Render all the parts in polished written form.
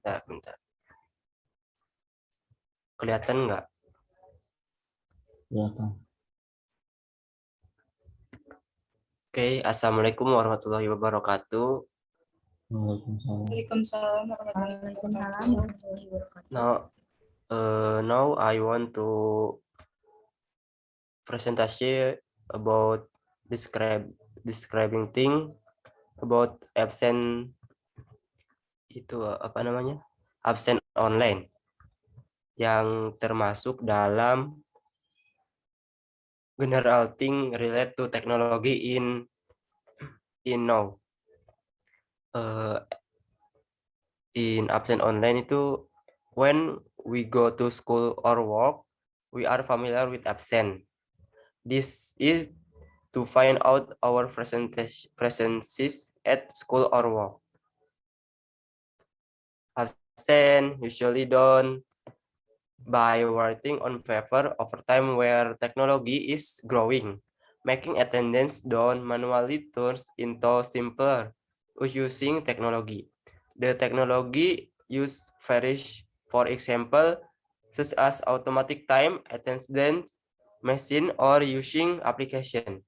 Bentar. Kelihatan nggak? Kelihatan. Oke, Assalamualaikum warahmatullahi wabarakatuh. Waalaikumsalam. Waalaikumsalam warahmatullahi wabarakatuh. Now I want to presentation about describing thing about absent itu apa namanya? Absent online yang termasuk dalam general thing relate to technology in now. In absent online itu when we go to school or work, we are familiar with absent. This is to find out our presences at school or work. Absent usually done by working on paper over time where technology is growing, making attendance done manually turns into simpler using technology. The technology used varies, for example, such as automatic time attendance machine or using application.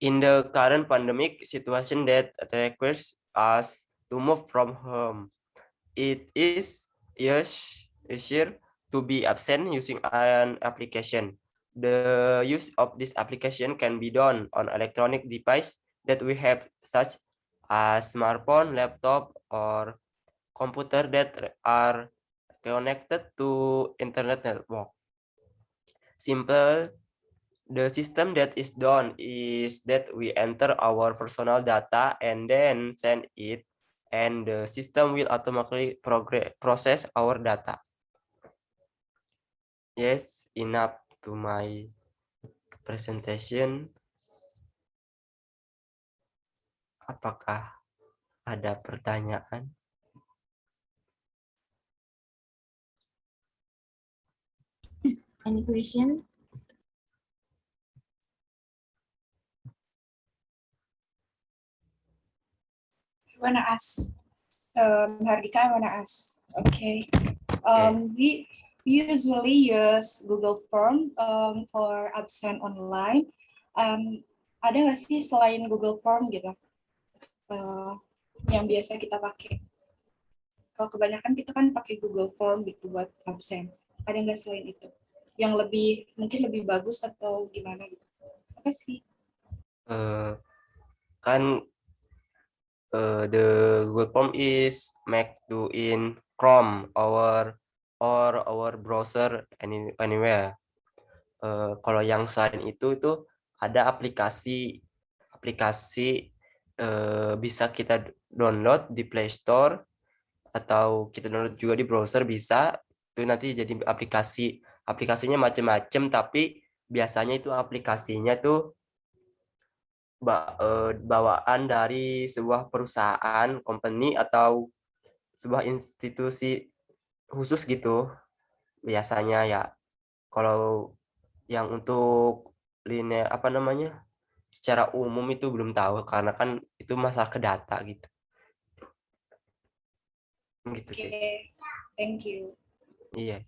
In the current pandemic situation that requires us to move from home, it is easier to be absent using an application. The use of this application can be done on electronic device that we have, such as smartphone, laptop, or computer that are connected to internet network. Simple. The system that is done is that we enter our personal data and then send it, and the system will automatically process our data. Yes, enough to my presentation. Apakah ada pertanyaan? Any question? Wanna ask, Hardika, I wanna ask. Okay. We usually use Google Form for absent online. Ada nggak sih selain Google Form gitu yang biasa kita pakai? Kalau kebanyakan kita kan pakai Google Form gitu buat absen. Ada nggak selain itu? Yang mungkin lebih bagus atau gimana gitu? Apa sih? Kan the Google Form is make to in Chrome or our browser anywhere. Kalau yang selain itu ada aplikasi bisa kita download di Play Store atau kita download juga di browser bisa. Itu nanti jadi aplikasinya macam-macam, tapi biasanya itu aplikasinya tuh bawaan dari sebuah perusahaan, company atau sebuah institusi khusus gitu biasanya ya. Kalau yang untuk linear apa namanya secara umum itu belum tahu karena kan itu masalah ke data gitu. Gitu sih. Oke, thank you. Iya.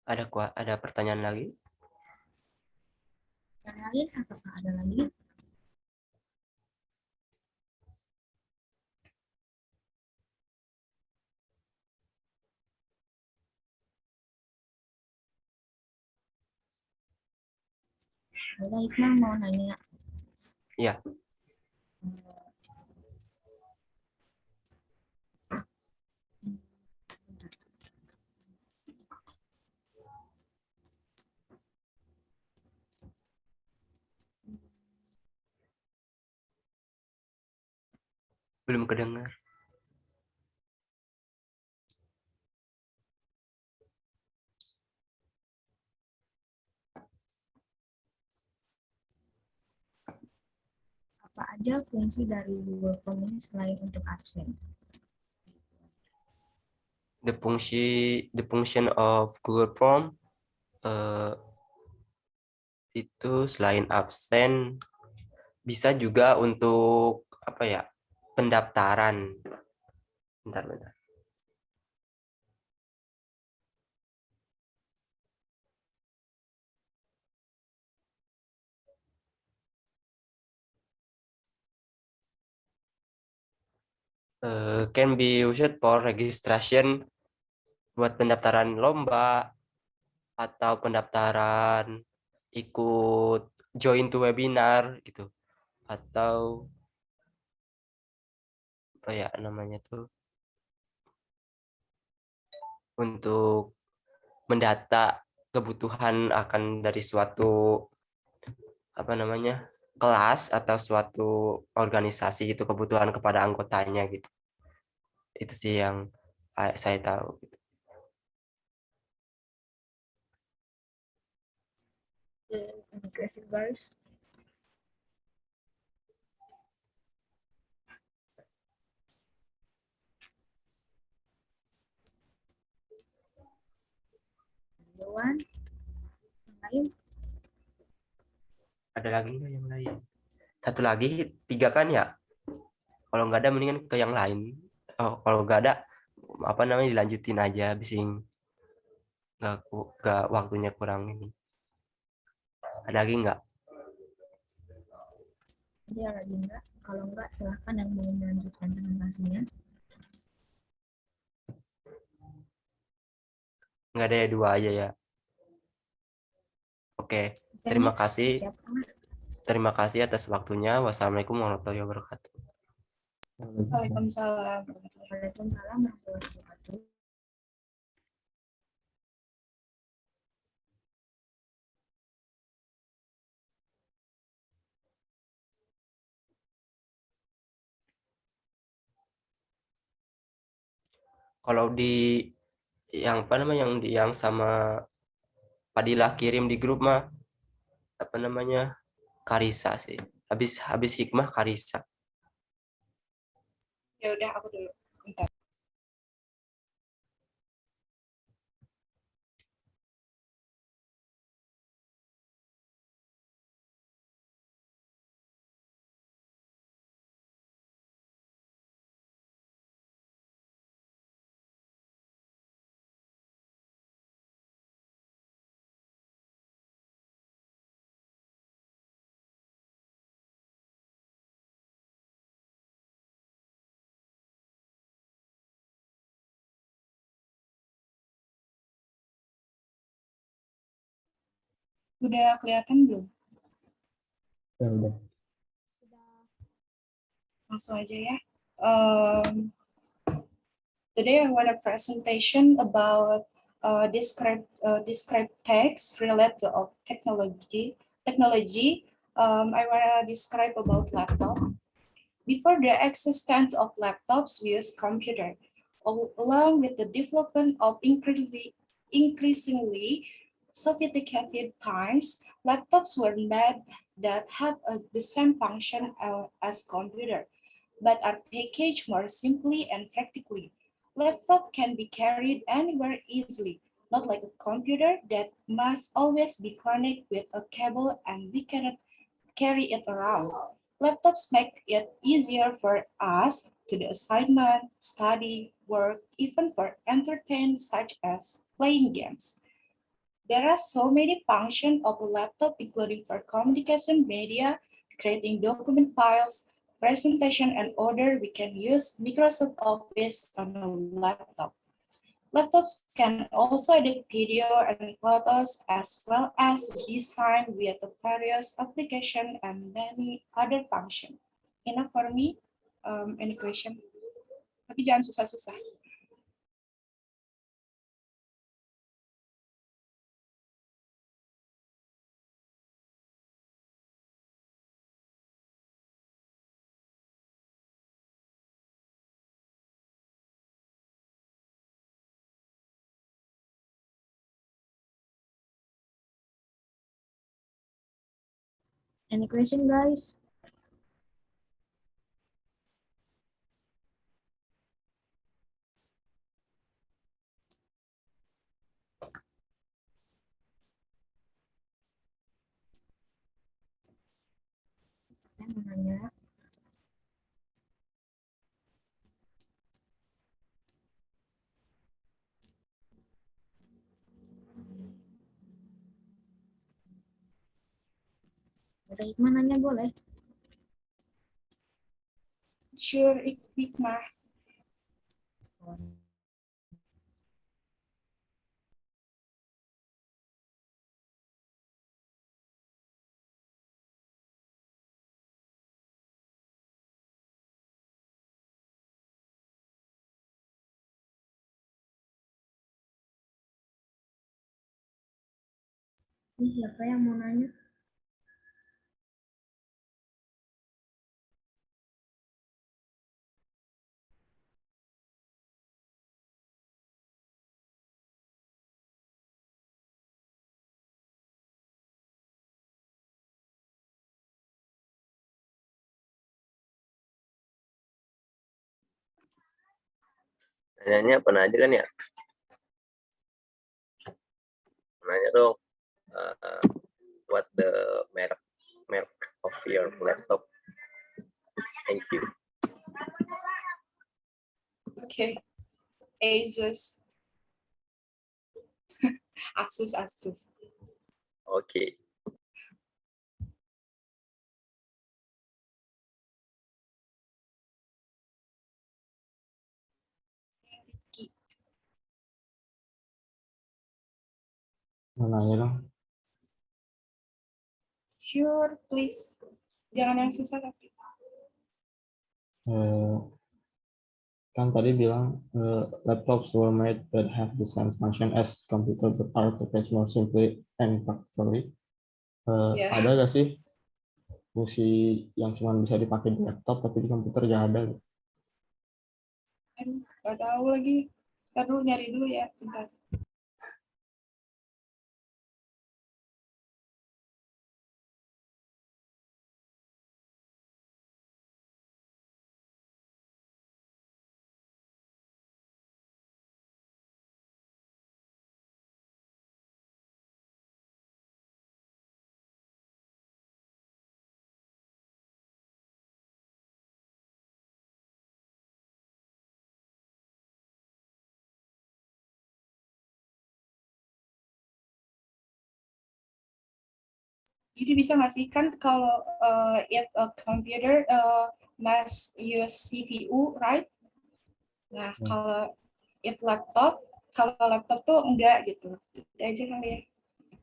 Ada pertanyaan lagi? Yang lain apakah ada lagi? Ada Iqbal mau nanya. Iya. Belum kedengar. Apa aja fungsi dari Google Form ini selain untuk absen? The function of Google Form eh, itu selain absen bisa juga untuk apa ya, pendaftaran. Bentar. Can be used for registration, buat pendaftaran lomba atau pendaftaran ikut join to webinar gitu, atau apa ya namanya tuh, untuk mendata kebutuhan akan dari suatu apa namanya, kelas atau suatu organisasi gitu, kebutuhan kepada anggotanya gitu. Itu sih yang saya tahu. Any question, guys? The one yang lain? Ada lagi nggak yang lain? Satu lagi, tiga kan ya? Kalau nggak ada mendingan ke yang lain. Oh, kalau nggak ada apa namanya, dilanjutin aja, bising nggak waktunya kurang ini. Ada lagi nggak? Ada lagi enggak? Kalau enggak, silahkan yang mau melanjutkan presentasinya. Nggak ada ya, dua aja ya. Oke, Okay, terima next. kasih. Siapa? Terima kasih atas waktunya. Wassalamualaikum warahmatullahi wabarakatuh. Waalaikumsalam. Waalaikumsalam warahmatullahi wabarakatuh. Kalau di yang apa namanya, yang sama Fadilah kirim di grup mah apa namanya, Karisa sih. Habis habis hikmah Karisa. Ya udah aku dulu. Bentar. Udah kelihatan belum? Udah. Langsung aja ya. Today I want a presentation about describe text related of technology. I want to describe about laptop. Before the existence of laptops, we use computer. Along with the development of increasingly sophisticated times, laptops were made that have the same function as computer, but are packaged more simply and practically. Laptop can be carried anywhere easily, not like a computer that must always be connected with a cable and we cannot carry it around. Laptops make it easier for us to do assignment, study, work, even for entertainment such as playing games. There are so many functions of a laptop, including for communication media, creating document files, presentation, and order. We can use Microsoft Office on a laptop. Laptops can also edit video and photos as well as design with the various application and many other functions. Enough for me. Any question? Tapi jangan susah-susah. Any question, guys? Saya mau nanya, ada Hikmah nanya boleh? Sure, Hikmah. Ini siapa yang mau nanya? Nanya apa aja kan ya? Nanya dong, what the merek of your laptop? Thank you. Okay. Asus. Asus. Okay. Mau nanya dong. Sure, please. Jangan yang susah tapi. Eh, kan tadi bilang laptops were made that have the same function as computer but are packaged more simply and factually. Ya. Ada gak sih fungsi yang cuma bisa dipakai di laptop tapi di komputer gak ada? Aduh, nggak tahu lagi. Ntar dulu nyari dulu ya. Bentar. Jadi bisa nggak sih kan kalau if a computer must use CPU, right? Nah, kalau if laptop, kalau laptop tuh enggak gitu. Itu aja kali ya.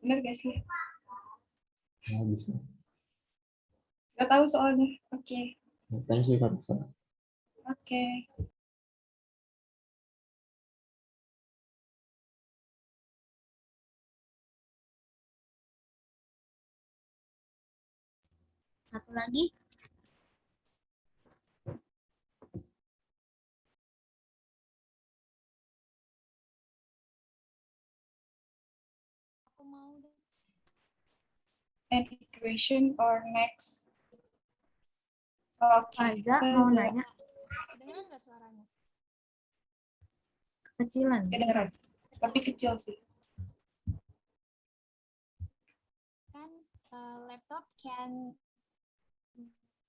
Bener gak sih? Nggak bisa. Nggak tahu soalnya. Oke. Thank you, Kak Risa. Oke. Satu lagi, Aku mau deh. Any question or next? Oke. Aza mau nanya, Kedengeran nggak suaranya? kecilan. Kedengeran. Tapi kecil sih. Kan laptop can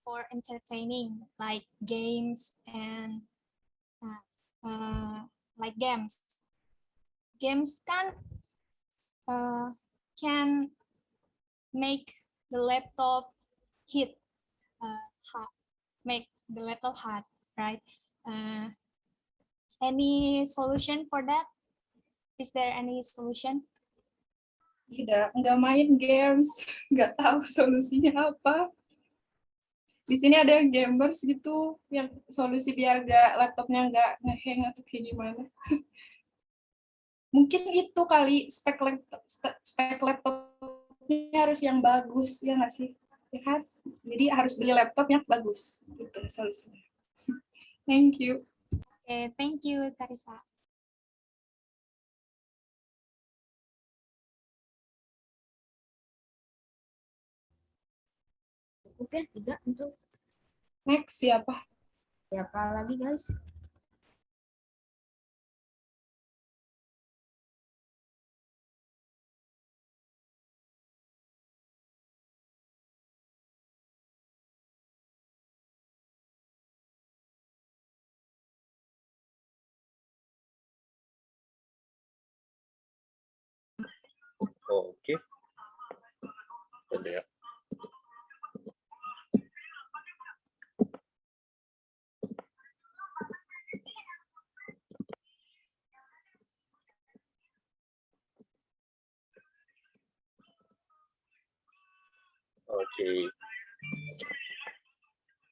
for entertaining like games and like games. Games kan can make the laptop hit hot, make the laptop hot, right? Any solution for that? Is there any solution? Tidak, nggak main games. Nggak tahu solusinya apa. Di sini ada yang gamers gitu, yang solusi biar laptopnya nggak ngehang atau kayak gimana. Mungkin itu kali spek laptopnya harus yang bagus, ya nggak sih? Ya kan? Jadi harus beli laptop yang bagus. Gitu solusinya. Thank you. Okay, thank you, Karisa. Cukup ya, 3 untuk Next siapa? siapa lagi guys? Oke. Udah. Oke.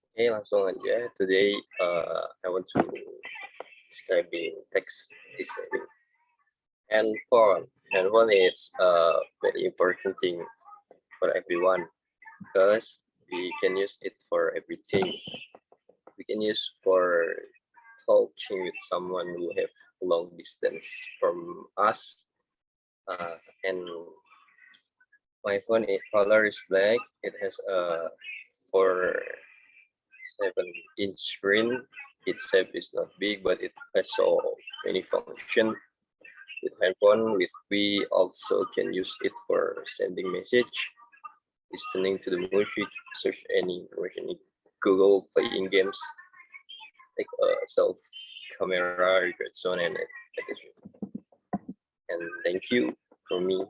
Oke, langsung aja. Today I want to describing text describing handphone. Handphone is a very important thing for everyone because we can use it for everything. We can use for talking with someone who have long distance from us. And my phone color is black. It has a 4.7-inch screen. Its shape is not big, but it has so many functions. With handphone, we also can use it for sending message, listening to the music, search any information in Google, playing games, take a self camera, record sound, and etc. And thank you for me.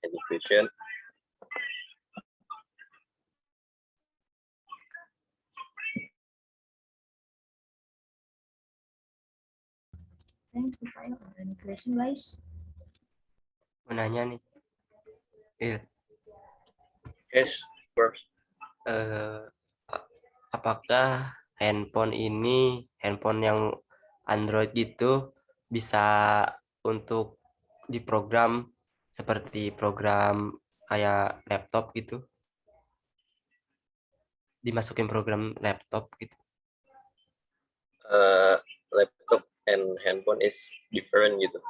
Any question? Thanks, Rafael. Any question, guys? Mau nanya nih, Yes, first. Apakah handphone yang Android gitu bisa untuk diprogram seperti program kayak laptop gitu? Dimasukin program laptop gitu. Laptop and handphone is different gitu.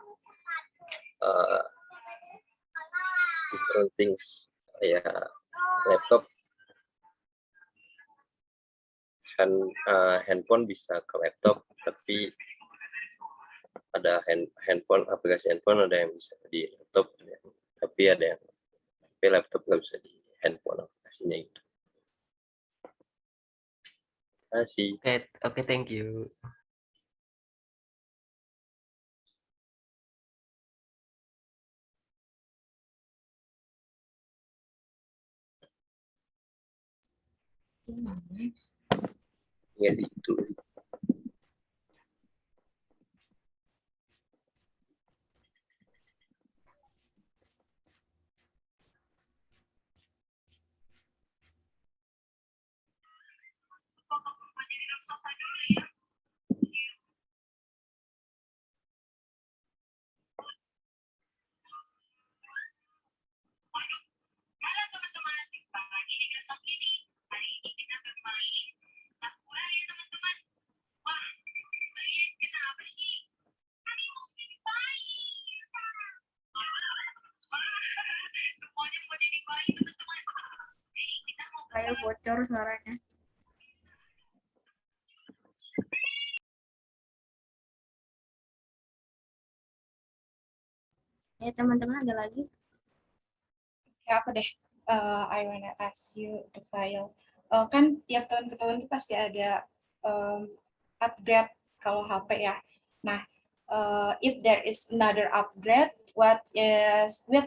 Different things. Ya, laptop handphone bisa ke laptop, tapi ada handphone, aplikasi handphone ada yang bisa di laptop, tapi ada yang laptop nggak bisa di handphone aplikasinya itu. Terima kasih. Oke, thank you. Next. Iya sih itu. Rafael bocor suaranya. Ya, teman-teman ada lagi? Ya apa deh? I wanna ask you the file. Kan tiap tahun ke tahun itu pasti ada upgrade kalau HP ya. Nah, if there is another upgrade, what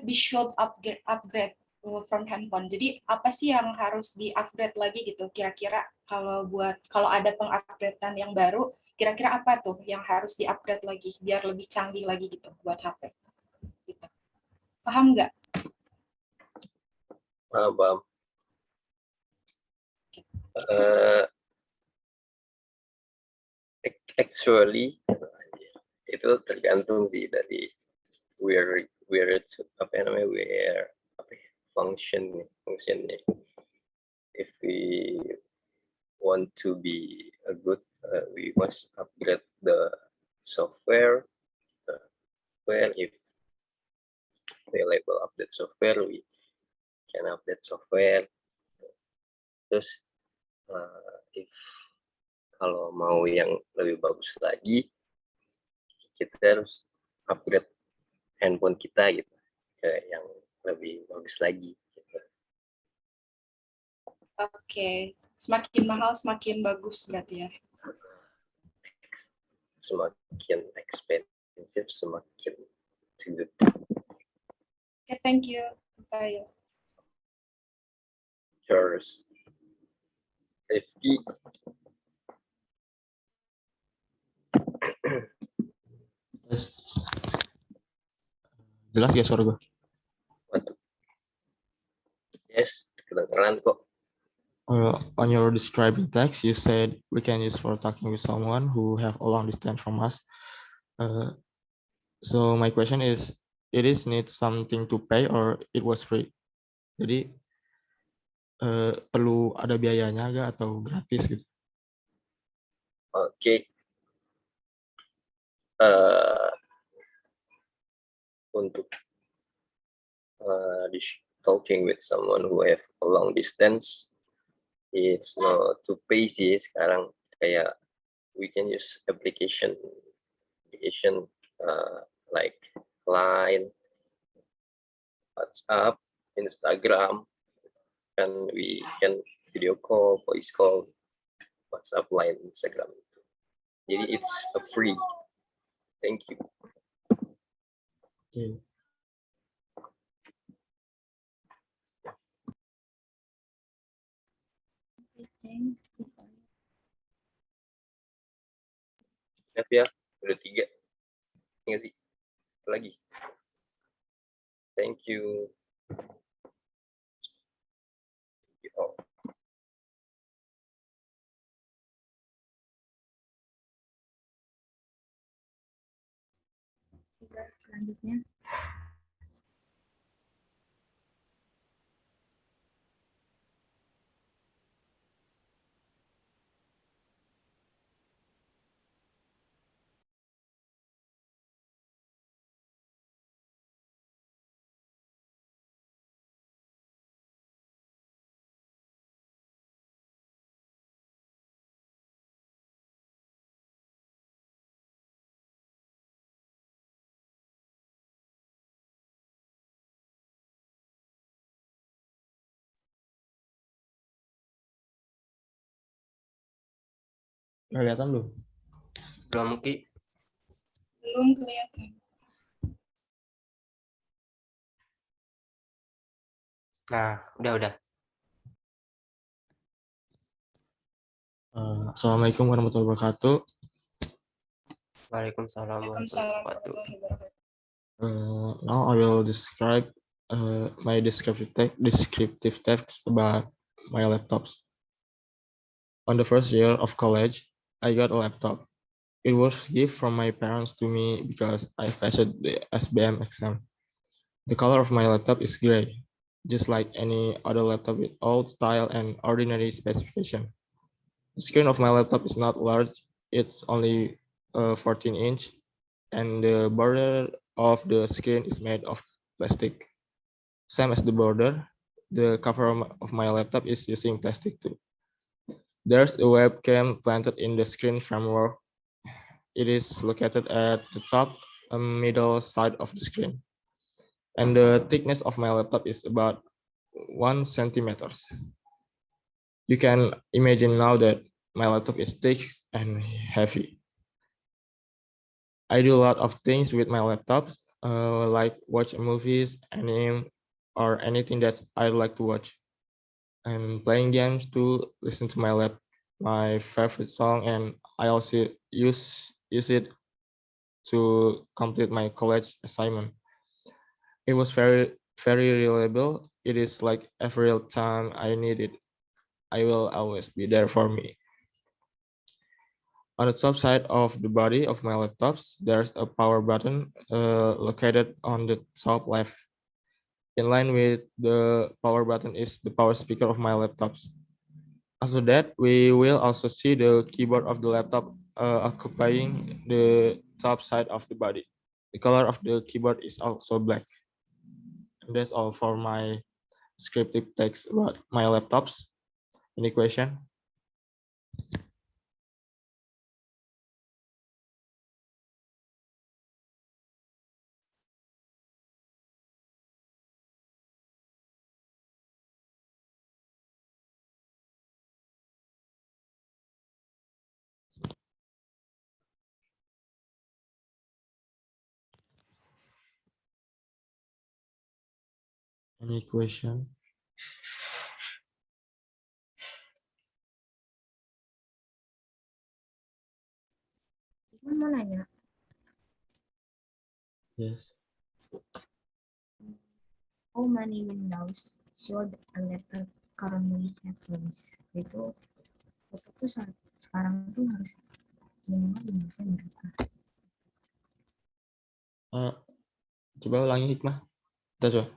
we should upgrade from handphone. Jadi apa sih yang harus di-upgrade lagi gitu? Kira-kira kalau ada pengupgradean yang baru, kira-kira apa tuh yang harus di-upgrade lagi biar lebih canggih lagi gitu buat HP? Gitu. Paham nggak? Paham. Actually itu tergantung sih dari where functionnya. If we want to be a good, we must upgrade the software. Well, if available update software, we can update software. Terus if kalau mau yang lebih bagus lagi, kita harus upgrade handphone kita gitu ke yang lebih bagus lagi. Gitu. Oke, semakin mahal semakin bagus berarti ya. Semakin expensive semakin good. Okay, thank you. Bye. Cheers. Rifki, Yes. Jelas ya suara gue? waduh. Yes, kedengeran kok. On your describing text, you said we can use for talking with someone who have a long distance from us. So my question is, it is need something to pay or it was free? Jadi perlu ada biayanya gak atau gratis gitu? Oke. Untuk talking with someone who have a long distance, it's not to pay sih sekarang, kayak we can use application like Line, WhatsApp, Instagram, and we can video call, voice call, WhatsApp, Line, Instagram. Jadi it's a free. Thank you. Okay. Thanks. Siap ya, udah 3. Ingat sih, lagi. Thank you. Thank you all. Selanjutnya. Kelihatan belum? Belum Ki. Belum kelihatan. Nah, udah. Assalamualaikum warahmatullahi wabarakatuh. Waalaikumsalam warahmatullahi Waalaikumsalam wabarakatuh. warahmatullahi wabarakatuh. Now I will describe my descriptive text about my laptops. On the first year of college, I got a laptop. It was a gift from my parents to me because I passed the SBM exam. The color of my laptop is gray, just like any other laptop with old style and ordinary specification. The screen of my laptop is not large, it's only 14-inch, and the border of the screen is made of plastic. Same as the border, the cover of my laptop is using plastic too. There's a webcam planted in the screen framework. It is located at the top middle side of the screen. And the thickness of my laptop is about 1 centimeters. You can imagine now that my laptop is thick and heavy. I do a lot of things with my laptops, like watch movies, anime, or anything that I like to watch. And playing games to listen to my favorite song, and I also use it to complete my college assignment. It was very reliable. It is like every time I need it, I will always be there for me. On the top side of the body of my laptops, there's a power button located on the top left. In line with the power button is the power speaker of my laptops. After that, we will also see the keyboard of the laptop occupying the top side of the body. The color of the keyboard is also black. And that's all for my descriptive text about my laptops. Any question? Any question? Hikmah mau nanya, Yes. how many windows should a letter currently have please? Itu sekarang tuh harus minimal windowsnya berapa? Coba ulangi Hikmah. Kita coba.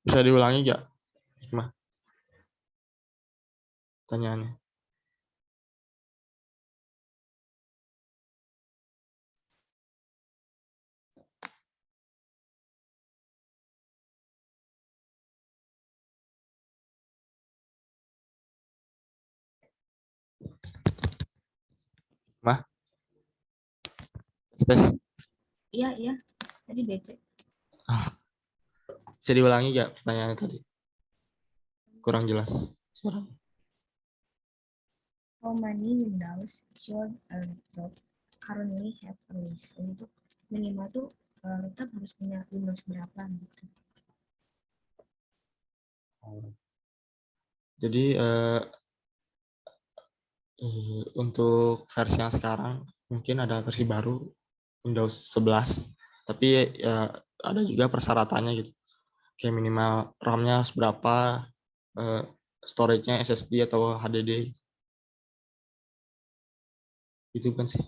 Bisa diulangi nggak, Hikmah? Pertanyaannya. Hikmah? Tes. Iya, tadi DC. Bisa diulangi nggak pertanyaannya tadi? Kurang jelas suaranya. How many windows should a laptop currently have please? Itu minimal tuh laptop harus punya Windows berapa gitu. Jadi untuk versi yang sekarang mungkin ada versi baru Windows 11, tapi ya ada juga persyaratannya gitu. Kayak minimal RAM-nya seberapa, storage-nya SSD atau HDD. Itu kan sih.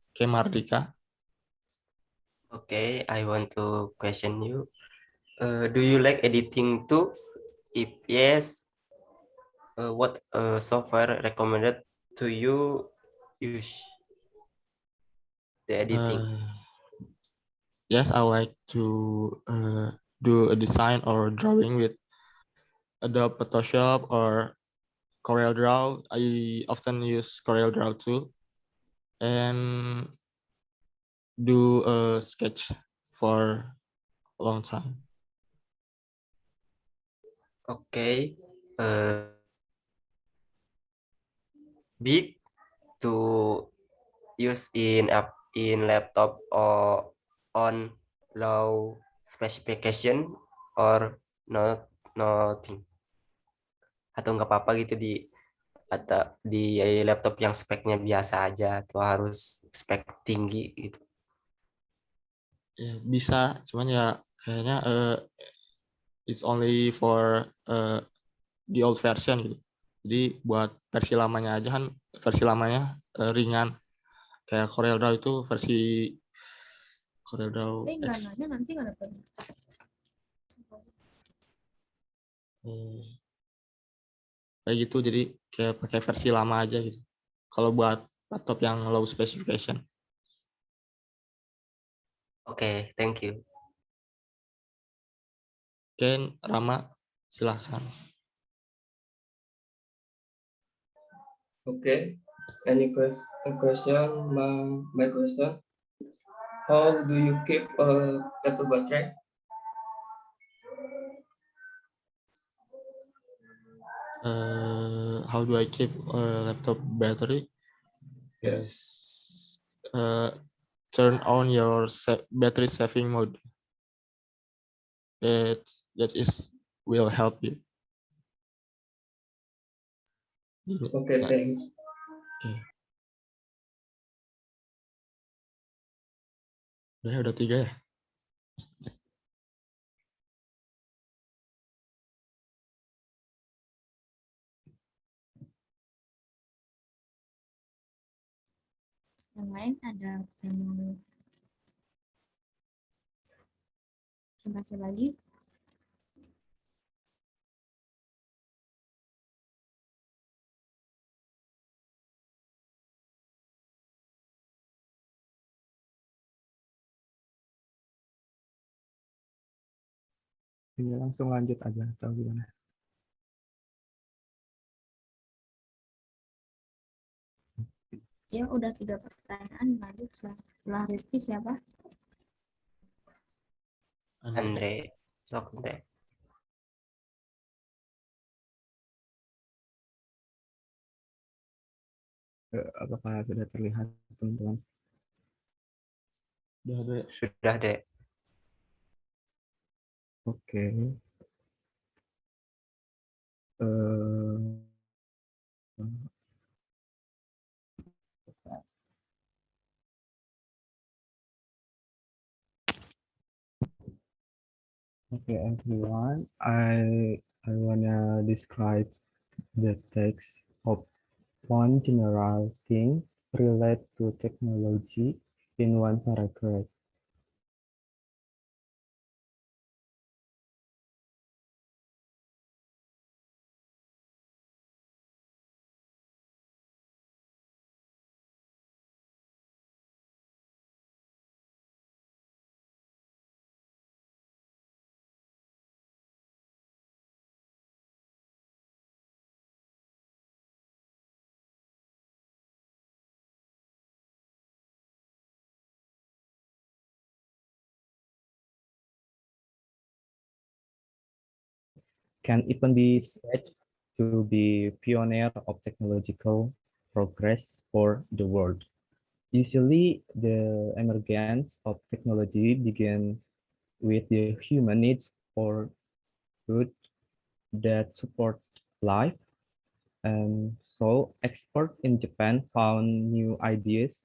Oke, Mardika. Okay, I want to question you. Do you like editing too? If yes, what software recommended to you use the editing? Yes, I like to do a design or drawing with Adobe Photoshop or CorelDRAW. I often use CorelDRAW too, and do a sketch for a long time. Okay, big to use in laptop or on low specification or not nothing, atau nggak apa-apa gitu atau di laptop yang speknya biasa aja atau harus spek tinggi gitu. Ya, bisa, cuman ya kayaknya it's only for the old version gitu. Jadi buat versi lamanya aja kan, versi lamanya ringan. Kayak CorelDRAW itu versi CorelDRAW Tapi nggak X. nanya nanti nggak dapat. Kayak gitu, jadi kayak pakai versi lama aja gitu. Kalau buat laptop yang low specification. Oke, thank you. Oke, Rama, silahkan. Okay. Any question? My question. How do you keep a laptop battery? How do I keep a laptop battery? Yeah. Yes. Turn on your battery saving mode. That is will help you. Okay, Nah, thanks. oke. Udah 3 ya? Yang lain ada yang mau presentasi lagi? Ini langsung lanjut aja atau gimana? Ya udah 3 pertanyaan lanjut setelah Rifki siapa? Andre, sok Andre. apakah sudah terlihat teman-teman? Udah ada. Sudah deh. Oke. Eh, Okay, everyone. I wanna describe the text of one general thing related to technology in one paragraph. Can even be said to be pioneer of technological progress for the world. Usually, the emergence of technology begins with the human needs for food that support life. And so experts in Japan found new ideas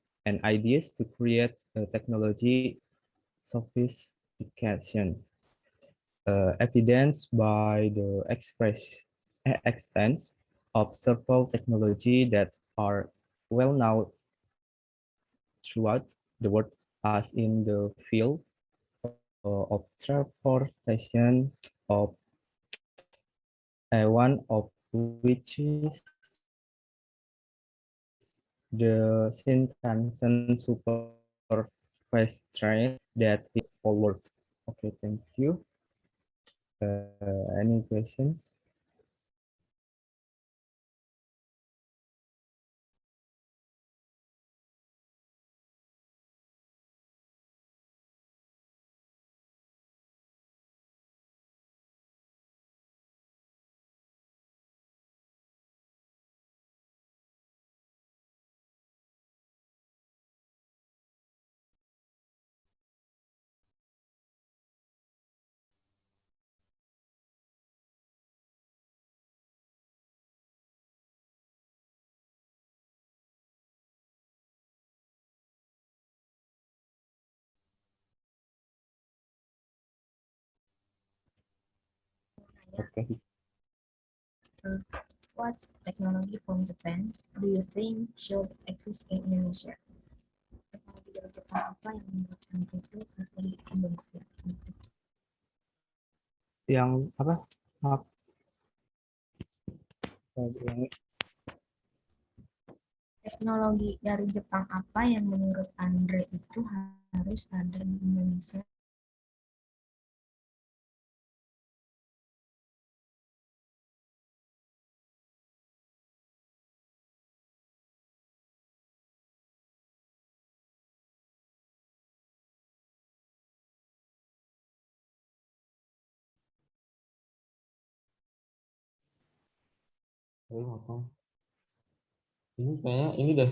to create a technology sophistication, evidenced by the extent of several technology that are well known throughout the world, as in the field of transportation, of one of which is the Shinkansen super fast train that is forward. Okay, thank you. Any question? Okay. What technology from Japan do you think should exist in Indonesia? Teknologi dari Jepang apa yang menurut Anda itu harus ada di Indonesia? Yang apa? Maaf. Saya ulangi. Teknologi dari Jepang apa yang menurut Andre itu harus ada di Indonesia? Ini kayaknya ini deh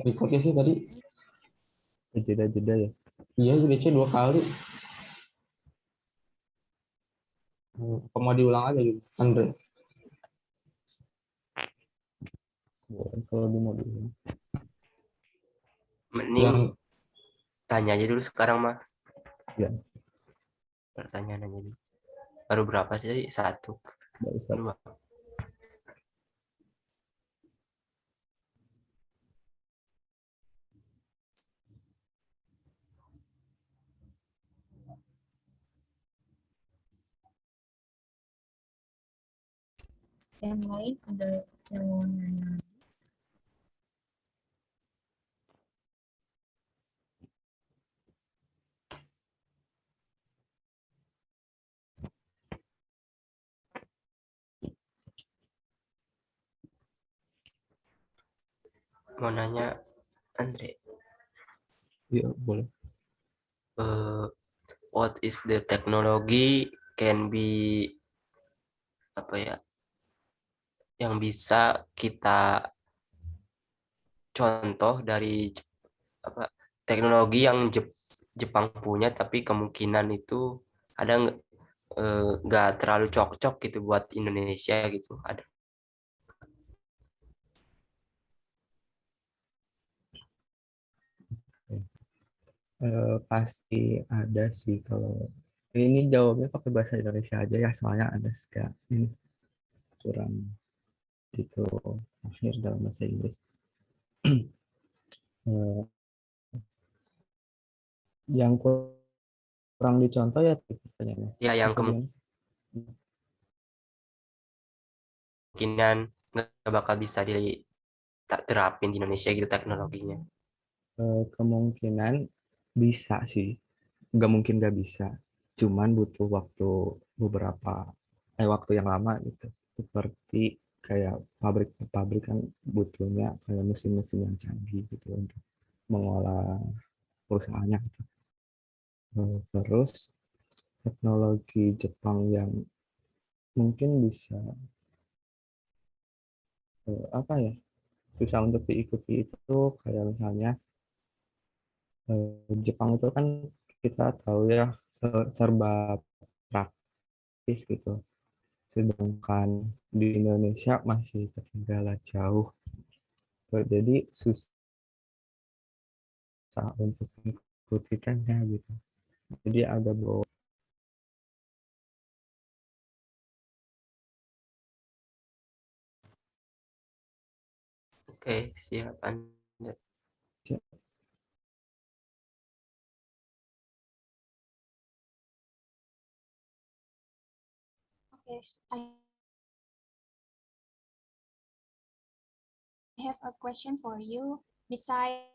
recordnya sih tadi. Jeda-jeda ya. Iya, DC 2 kali. Apa mau diulang aja gitu, Andre? Boleh kalau di mobil. Mending Yang tanya aja dulu sekarang mah. Ya. Pertanyaan aja dulu. Baru berapa sih tadi? 1, Baru satu. 2. Yang lain ada yang mau nanya? Mau nanya Andre, Iya, boleh. what is the technology can be apa ya? yang bisa kita contoh dari apa teknologi yang Jepang punya, tapi kemungkinan itu ada nggak terlalu cocok gitu buat Indonesia gitu. Ada. Pasti ada sih kalau ini jawabnya pakai bahasa Indonesia aja ya, soalnya ada kayak ini kurang gitu akhir dalam bahasa Inggris. Eh, yang kurang dicontoh ya pertanyaannya. Ya yang Apa gimana? kemungkinan nggak bakal bisa diterapin di Indonesia gitu teknologinya. Kemungkinan bisa sih, nggak mungkin nggak bisa, cuman butuh waktu beberapa waktu yang lama gitu, seperti kayak pabrik kan butuhnya kayak mesin-mesin yang canggih gitu untuk mengolah perusahaannya gitu. Terus teknologi Jepang yang mungkin bisa apa ya, susah untuk diikuti itu kayak misalnya Jepang itu kan kita tahu ya serba praktis gitu. Sedangkan di Indonesia masih ketinggalan jauh. Jadi susah untuk mengikutikannya gitu. Jadi ada beberapa. Oke, siap lanjut. Okay, I have a question for you. Besides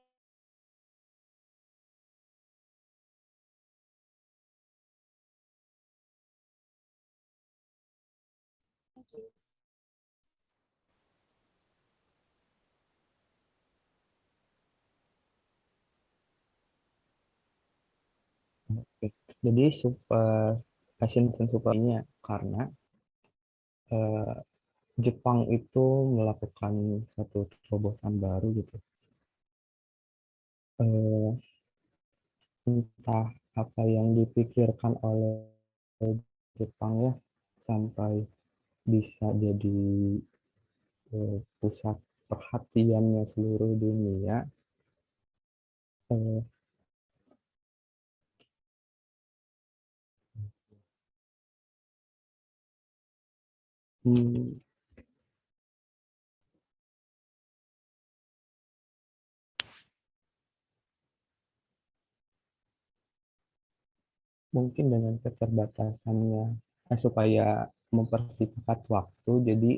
thank you. Jadi super passion supaya karena Jepang itu melakukan satu terobosan baru gitu. Entah apa yang dipikirkan oleh Jepang ya sampai bisa jadi pusat perhatiannya seluruh dunia. Eh, hmm, mungkin dengan keterbatasannya supaya mempersingkat waktu, jadi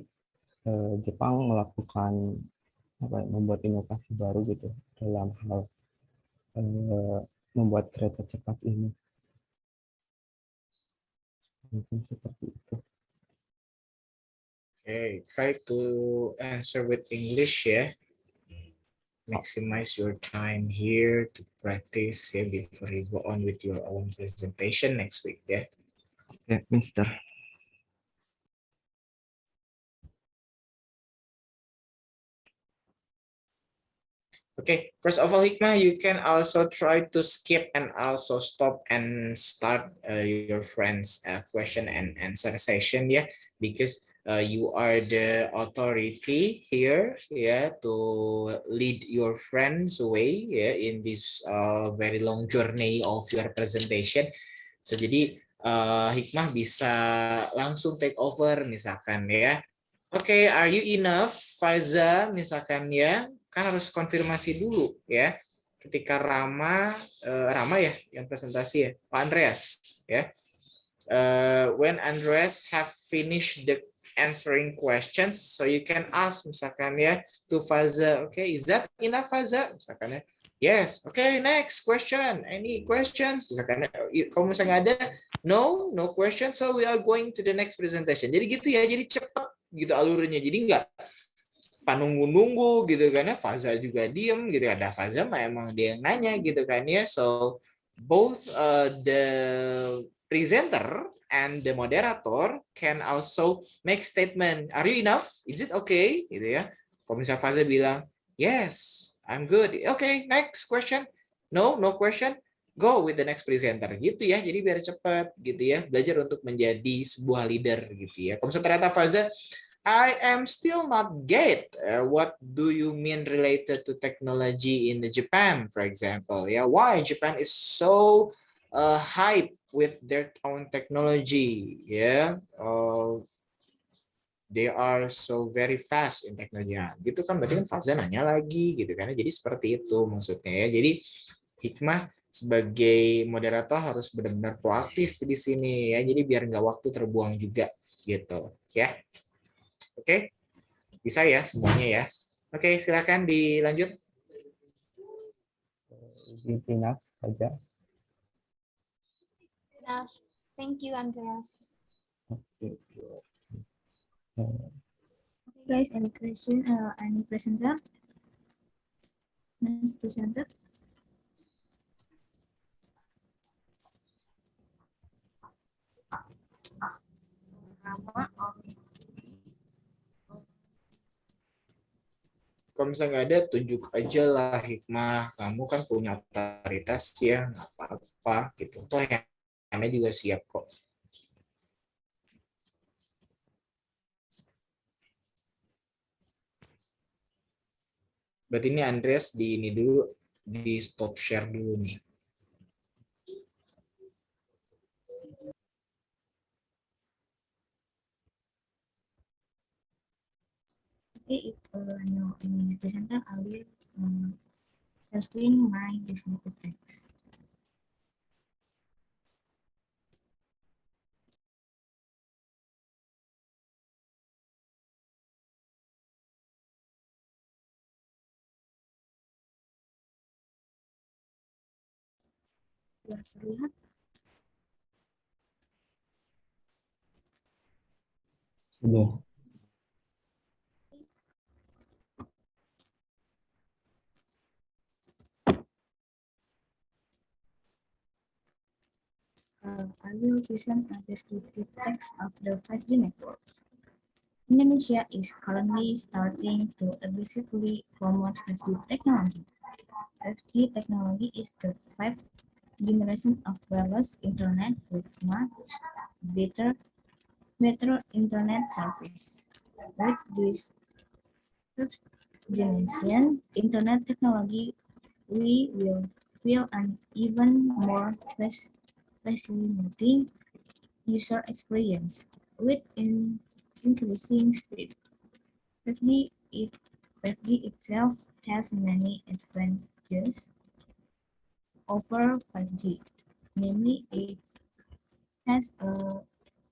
Jepang melakukan apa ya, membuat inovasi baru gitu dalam hal membuat kereta cepat ini. Mungkin seperti itu. Okay, try to answer with English ya. Maximize your time here to practice ya before you go on with your own presentation next week ya. Oke, Mister. Okay, first of all, Hikmah, you can also try to skip and also stop and start your friend's question and answer session ya, because you are the authority here ya to lead your friends way ya in this very long journey of your presentation. So jadi Hikmah bisa langsung take over misalkan ya. Oke, are you enough, Faiza? Misalkan ya, kan harus konfirmasi dulu ya. Ketika Rama ya yang presentasi ya, Pak Andreas ya. When Andreas have finished the answering questions, so you can ask misalkan ya to Faiza, okay, is that enough, Faiza? Misalkan ya, yes, okay, next question, any questions? Misalkan kalau misalnya ada, no question, so we are going to the next presentation. Jadi gitu ya, jadi cepat gitu alurnya, jadi nggak panunggu-nunggu gitu kan ya. Faza juga diem gitu, ada Faza mah emang dia yang nanya gitu kan ya. So both the presenter and the moderator can also make statement. Are you enough? Is it okay? Gitu ya. Kalau misalnya Faza bilang, yes, I'm good. Okay, next question. No, no question. Go with the next presenter gitu ya. Jadi biar cepat gitu ya. Belajar untuk menjadi sebuah leader gitu ya. Kalau misalnya ternyata Faza, I am still not get what do you mean related to technology in the Japan, for example. Yeah, why Japan is so hype with their own technology? Yeah, they are so very fast in technology. Nah, gitu kan berarti kan Faza nanya lagi gitu kan. Jadi seperti itu maksudnya ya. Jadi hikmah sebagai moderator harus benar-benar proaktif di sini ya. Jadi biar nggak waktu terbuang juga gitu ya. Oke, bisa ya semuanya ya. Oke, silakan dilanjut. Is it enough saja? Enough. Thank you, Andreas. Okay. Okay, guys, any question? Any presenter? Next presenter. Kalau misalnya nggak ada, tunjuk aja lah hikmah. Kamu kan punya otoritas ya, nggak apa-apa gitu. Toh yang lainnya juga siap kok. Berarti ini Andreas di ini dulu, di stop share dulu nih. Okay, if no any presenter, I will share screen my descriptive text. Sudah terlihat? Sudah. I will present a descriptive text of the 5G networks. Indonesia is currently starting to aggressively promote 5G technology. 5G technology is the fifth generation of wireless internet with much better internet service. With this fifth generation internet technology, we will feel an even more fascinating user experience with increasing speed. 5G, 5G itself has many advantages over 5G, namely it has a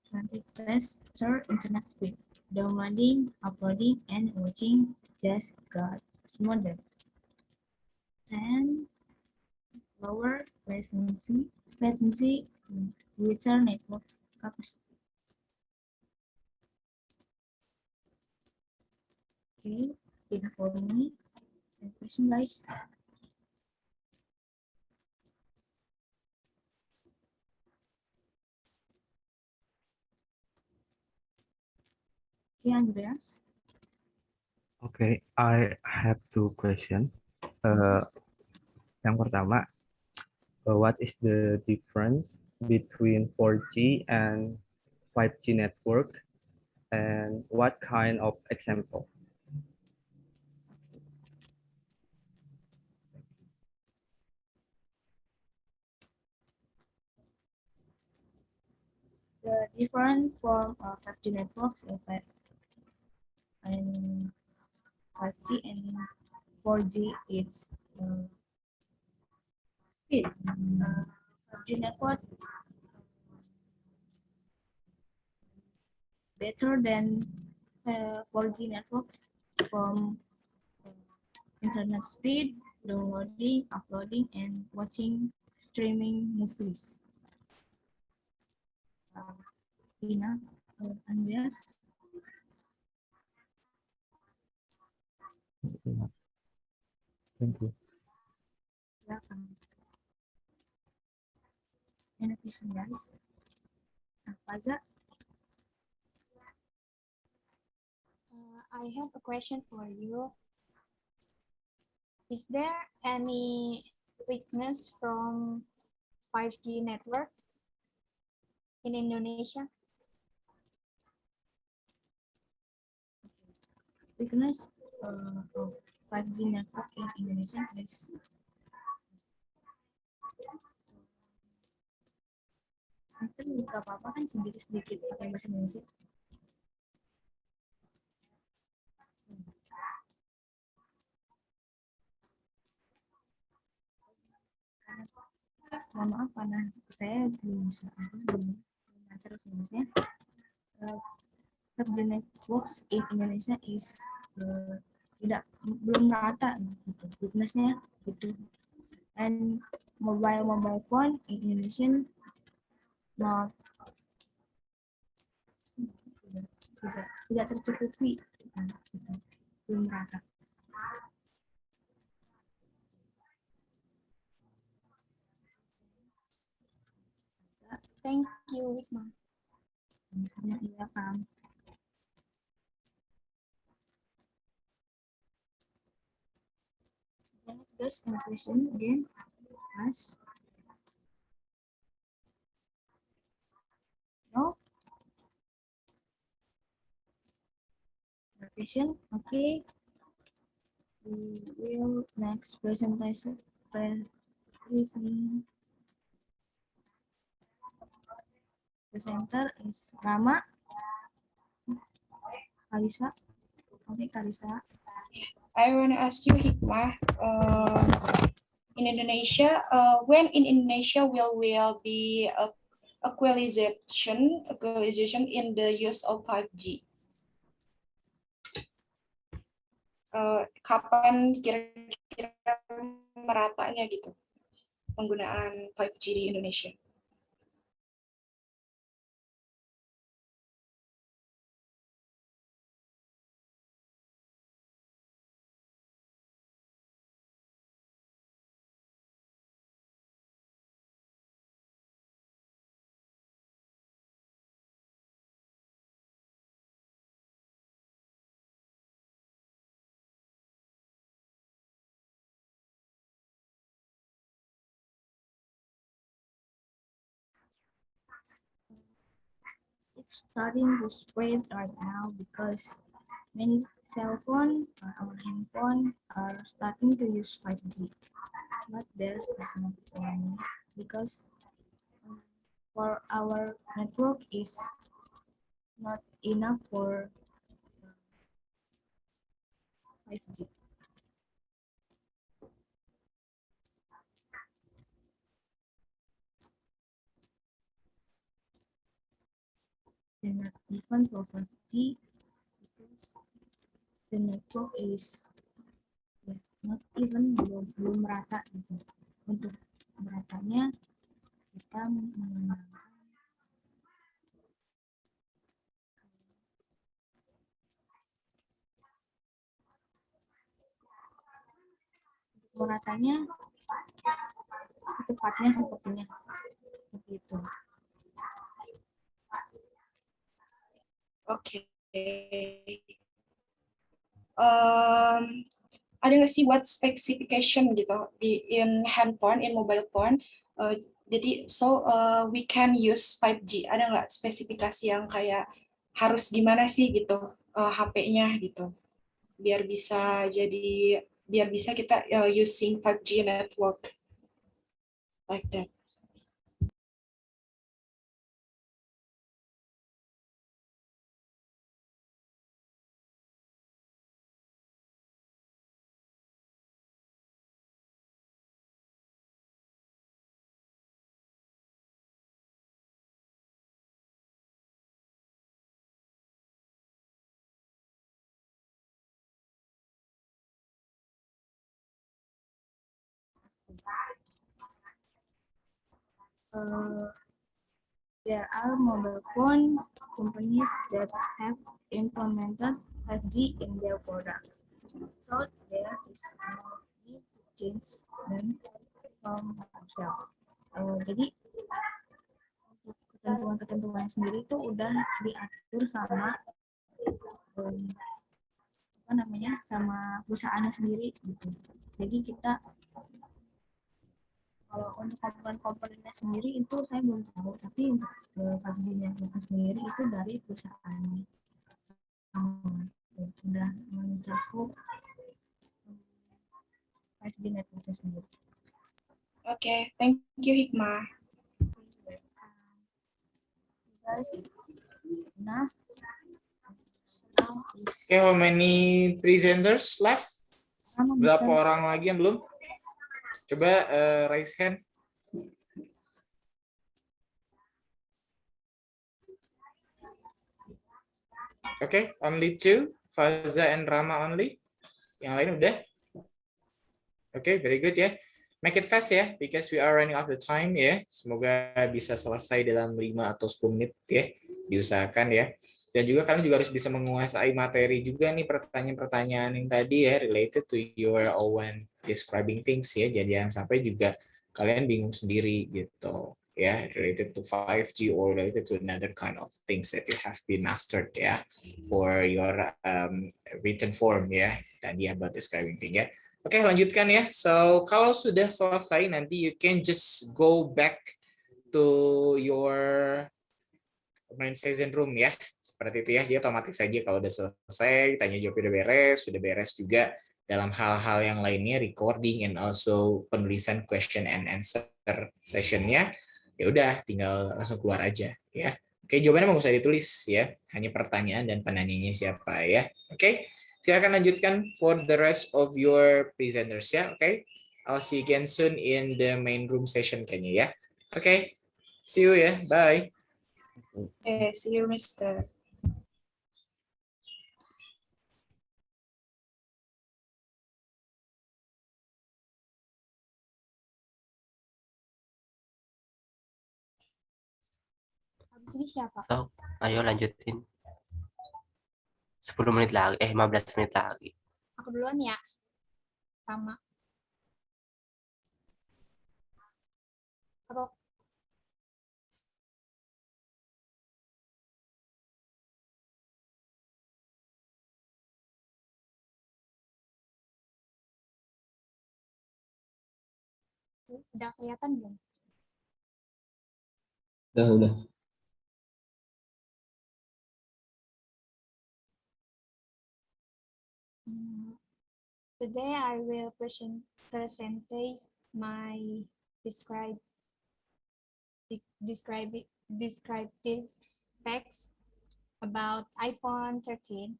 20 faster internet speed. Downloading, uploading, and watching just got smoother. And lower latency greater network capacity. Okay, enough for me. Any question, guys? Okay, Andreas. Okay, I have two questions. Yang pertama, what is the difference between 4G and 5G network, and what kind of example? The different form of 5G networks and 5G and 4G is speed. 5G network better than 4G networks from internet speed, downloading, uploading, and watching streaming movies. Enough, Andreas. Thank you. Welcome. Any question, guys? Faza, I have a question for you. Is there any weakness from 5G network in Indonesia? weakness of 5G network in Indonesia is mungkin nggak apa-apa kan sedikit-sedikit pakai bahasa Indonesia. Mohon maaf karena saya belum bisa belum lancar bahasa Indonesia. 5G networks in Indonesia is belum rata gitu, weaknessnya gitu. And mobile phone in Indonesia not tidak tercukupi gitu, belum rata. Thank you, Wikma. Misalnya iya Kang. Next guys, any question again? Yes. No? No question? Okay. We will next presentation. Presenter is Rama. Kalisa. Okay, Kalisa. I want to ask you, Hikmah, in Indonesia, when in Indonesia will be equalization in the use of 5G? Kapan kira-kira meratanya gitu penggunaan 5G di Indonesia? It's starting to spread right now because many cell phone or our handphone are starting to use 5G. But there's a small problem because for our network is not enough for 5G. And not even for 5G because the network is not even belum rata gitu. Untuk meratanya kita menggunakan meratanya kecepatnya sepertinya seperti itu. Oke. Ada nggak sih what specification gitu in handphone, in mobile phone? Jadi we can use 5G. Ada nggak spesifikasi yang kayak harus gimana sih gitu HP-nya gitu, biar bisa kita using 5G network like that. There are mobile phone companies that have implemented 5G in their products. So there is no need to change them from themselves. Jadi untuk ketentuan-ketentuan sendiri itu udah diatur sama sama perusahaannya sendiri gitu. Jadi kita kalau untuk komponen-komponennya sendiri itu saya belum tahu, tapi untuk 5G network sendiri itu dari perusahaannya. Sudah mencakup 5G network sendiri. Okay, thank you, Hikmah. Guys, enough. Okay, how many presenters left? Berapa orang lagi yang belum? Coba raise hand. Okay, only 2, Faza and Rama only. Yang lain udah? Okay, very good ya. Make it fast ya, because we are running out of time ya. Semoga bisa selesai dalam 5 atau 10 menit ya. Diusahakan ya. Dan juga kalian juga harus bisa menguasai materi juga nih pertanyaan-pertanyaan yang tadi ya, related to your own describing things ya. Jadi yang sampai juga kalian bingung sendiri gitu ya, related to 5G or related to another kind of things that you have been mastered ya for your written form ya. Tadi about describing thing ya. Oke, lanjutkan ya. So, kalau sudah selesai nanti you can just go back to your main session room ya. Seperti itu ya. Dia otomatis saja kalau udah selesai, tanya jawab sudah beres juga dalam hal-hal yang lainnya, recording and also penulisan question and answer sessionnya. Ya udah, tinggal langsung keluar aja ya. Oke, jawabannya nggak usah ditulis ya. Hanya pertanyaan dan penanyanya siapa ya. Oke. Silakan lanjutkan for the rest of your presenters ya, oke? I'll see you again soon in the main room session kayaknya ya. Oke, see you ya, bye. See you, Mr. Habis ini siapa? So, ayo lanjutin. 10 menit lagi, 15 menit lagi. Aku duluan ya. Sama. Apa? Udah kelihatan belum? Udah. Today I will present my descriptive text about iPhone 13.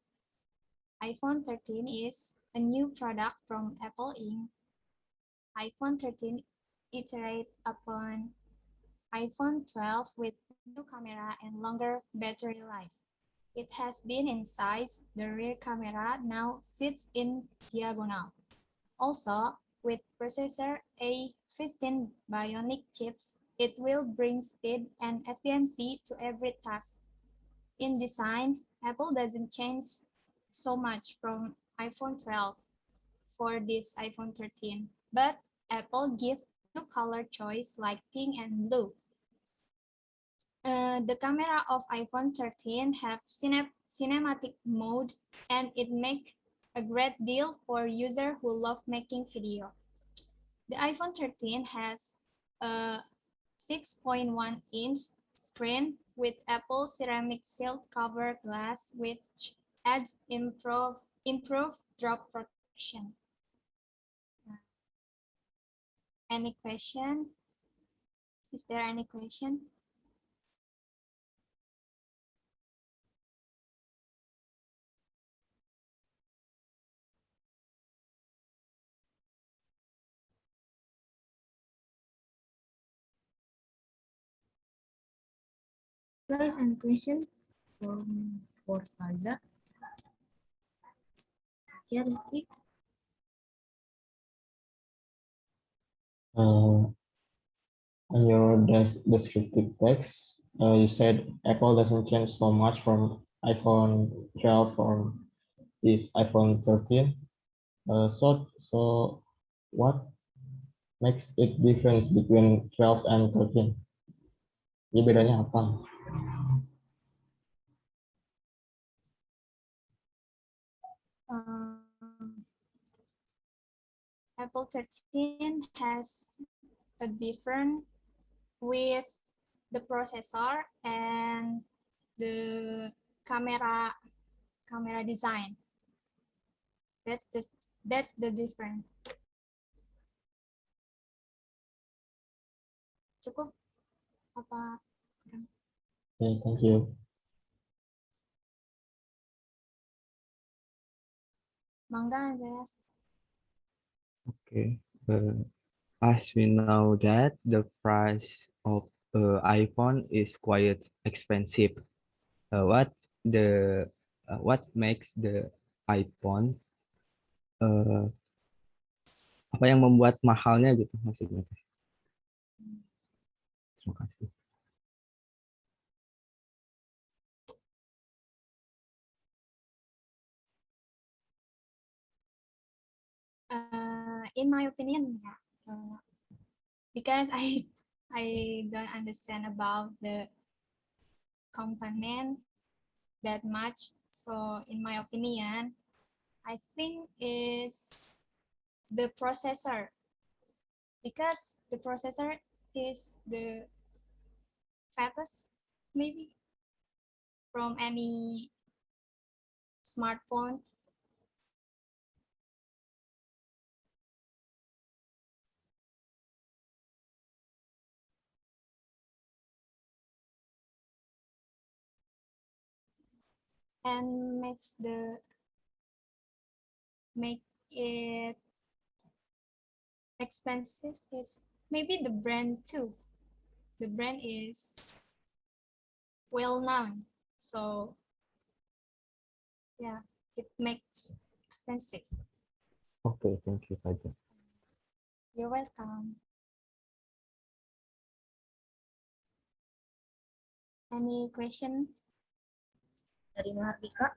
iPhone 13 is a new product from Apple Inc. iPhone 13 iterate upon iPhone 12 with new camera and longer battery life. It has been in size. The rear camera now sits in diagonal. Also, with processor A15 Bionic chips, it will bring speed and efficiency to every task. In design, Apple doesn't change so much from iPhone 12 for this iPhone 13, but Apple gives new color choice like pink and blue. The camera of iPhone 13 have cinematic mode, and it makes a great deal for users who love making video. The iPhone 13 has a 6.1-inch screen with Apple ceramic shield cover glass, which adds improved drop protection. Any question? Is there any question? Guys, any question for Faza? Yeah, Rizky. On your descriptive text, you said Apple doesn't change so much from iPhone 12 or this iPhone 13. So what makes it difference between 12 and 13? Ini bedanya apa? Apple 13 has a different with the processor and the camera design. That's the difference. Cukup apa? Okay, thank you. Mangga, Andreas. Okay. As we know that the price of iPhone is quite expensive. What makes the iPhone apa yang membuat mahalnya gitu maksudnya. Terima kasih. In my opinion, because I don't understand about the component that much. So in my opinion, I think it's the processor, because the processor is the fattest maybe from any smartphone. And make it expensive is maybe the brand too. The brand is well known, so yeah, it makes expensive. Okay, thank you, Fajar. You're welcome. Any question? Dari Mahardika.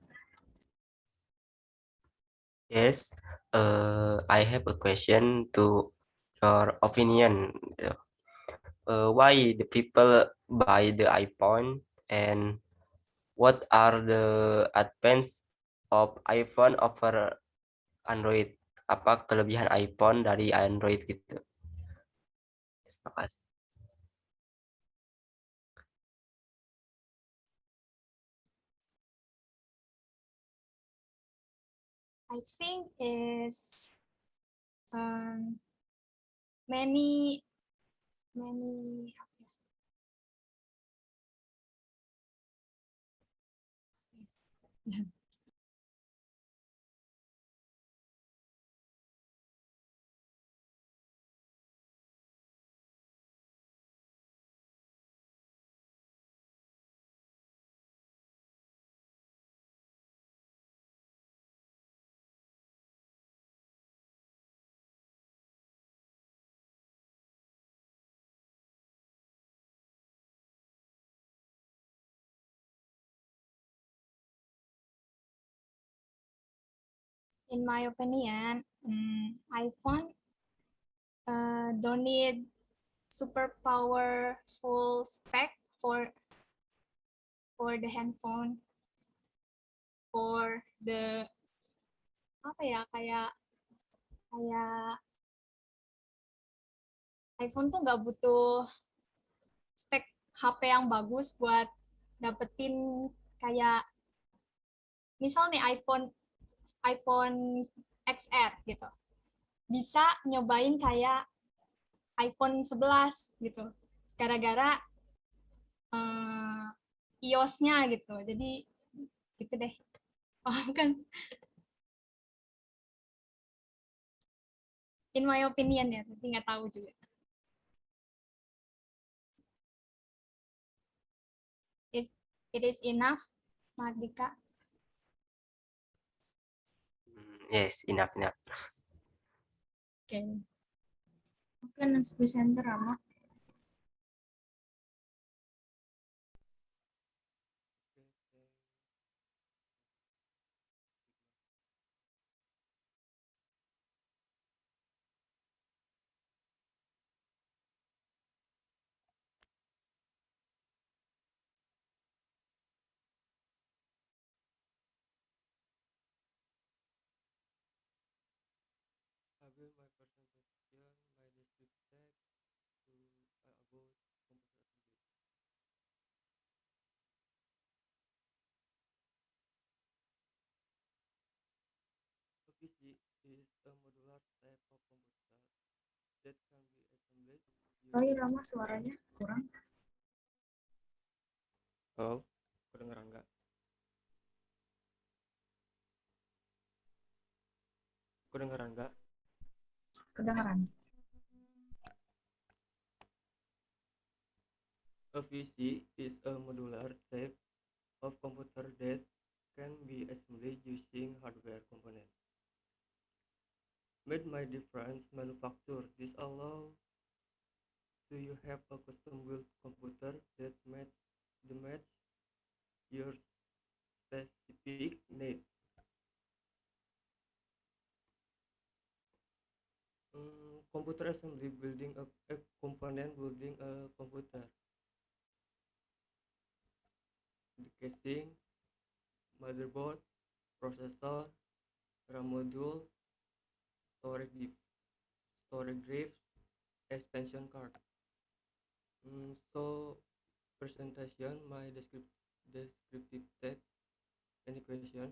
Yes, I have a question to your opinion. Why the people buy the iPhone, and what are the advance of iPhone over Android? Apa kelebihan iPhone dari Android gitu? Terima kasih. I think is many in my opinion, iPhone don't need super powerful spec for the handphone, for the apa ya, kayak iPhone tuh nggak butuh spek HP yang bagus buat dapetin kayak misal nih iPhone XR gitu, bisa nyobain kayak iPhone 11 gitu, gara-gara iOS-nya gitu. Jadi gitu deh. Paham kan? In my opinion ya, tapi nggak tahu juga. It is enough, Mardika. Yes, enough. Oke. Oke, next presenter Rama. my presentation, my descriptive text about computer assembly. A PC is a modular type of computer that can be assembled. Sorry Rama, suaranya kurang. Oh, kedengeran nggak? Kedengeran nggak? Kedengaran. A PC is a modular type of computer that can be assembled using hardware components made by different manufacturers. This allows you have a custom built computer that match your specific need. Computer assembly building a component building a computer. The casing, motherboard, processor, RAM module, storage drive, expansion card. So presentation, my descriptive text. Any question?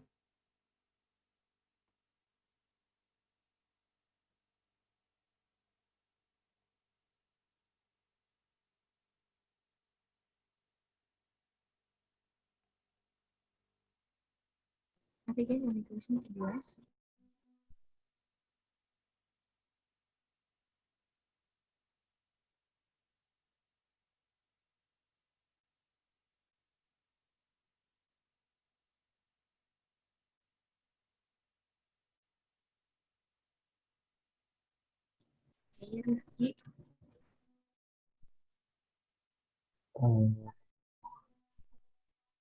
Abigail, any question to us? Okay, Rifki.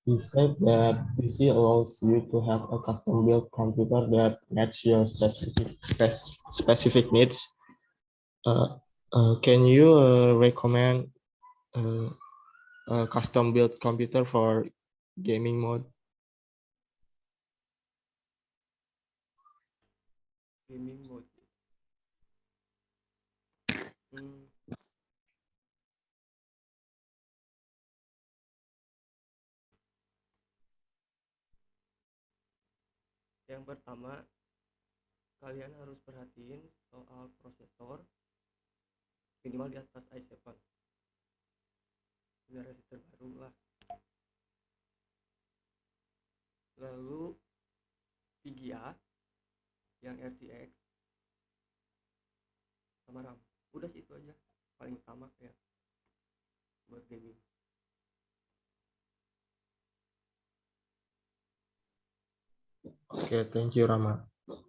He said that PC allows you to have a custom-built computer that matches your specific needs. Can you recommend a custom-built computer for gaming mode? Gaming mode. Hmm, Yang pertama, kalian harus perhatiin soal prosesor minimal di atas i7 generasi terbaru lah. Lalu VGA yang RTX sama RAM. Udah sih itu aja paling utama ya buat gaming. Okay, thank you, Rama. Oke.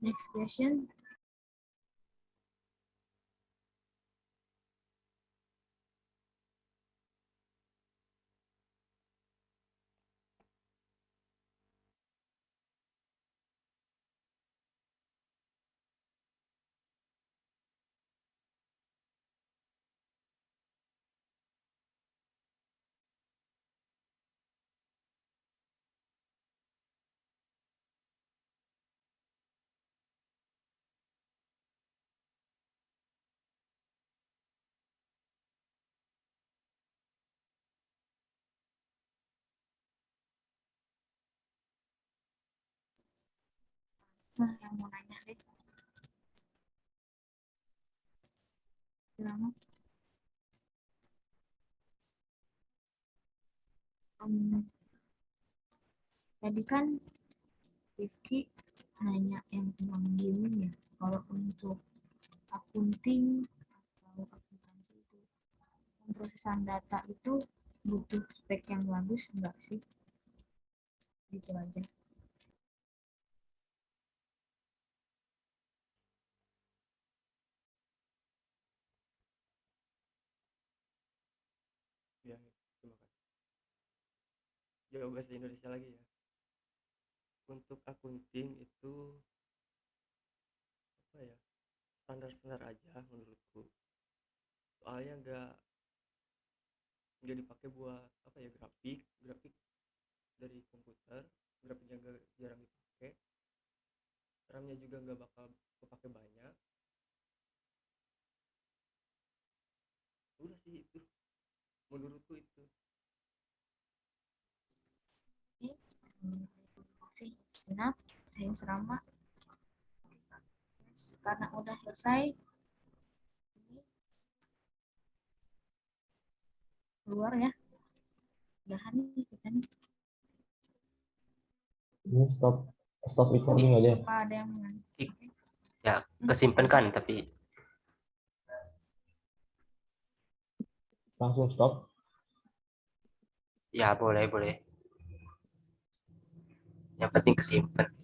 Next question. Nah, yang mau nanya deh. Rama. Tadi kan Rifki nanya yang tentang gaming ya. Kalau untuk akunting atau akuntansi itu pemrosesan data itu butuh spek yang bagus enggak sih? Gitu aja. Ya, terima kasih. Jawab bahasa Indonesia lagi ya. Untuk akunting itu apa ya? Standar-standar aja menurutku. Soalnya nggak dipakai buat apa ya, grafik dari komputer, grafiknya jarang dipakai, RAM-nya juga nggak bakal kepake banyak. Udah sih itu, menurutku itu. Senap, thanks Rama. Karena udah selesai, keluar ya. Udahan nih kita nih. Ini stop recording aja. Apa ada yang menang? Ya, kesimpan kan, tapi Langsung stop. ya boleh. Yang penting kesimpan.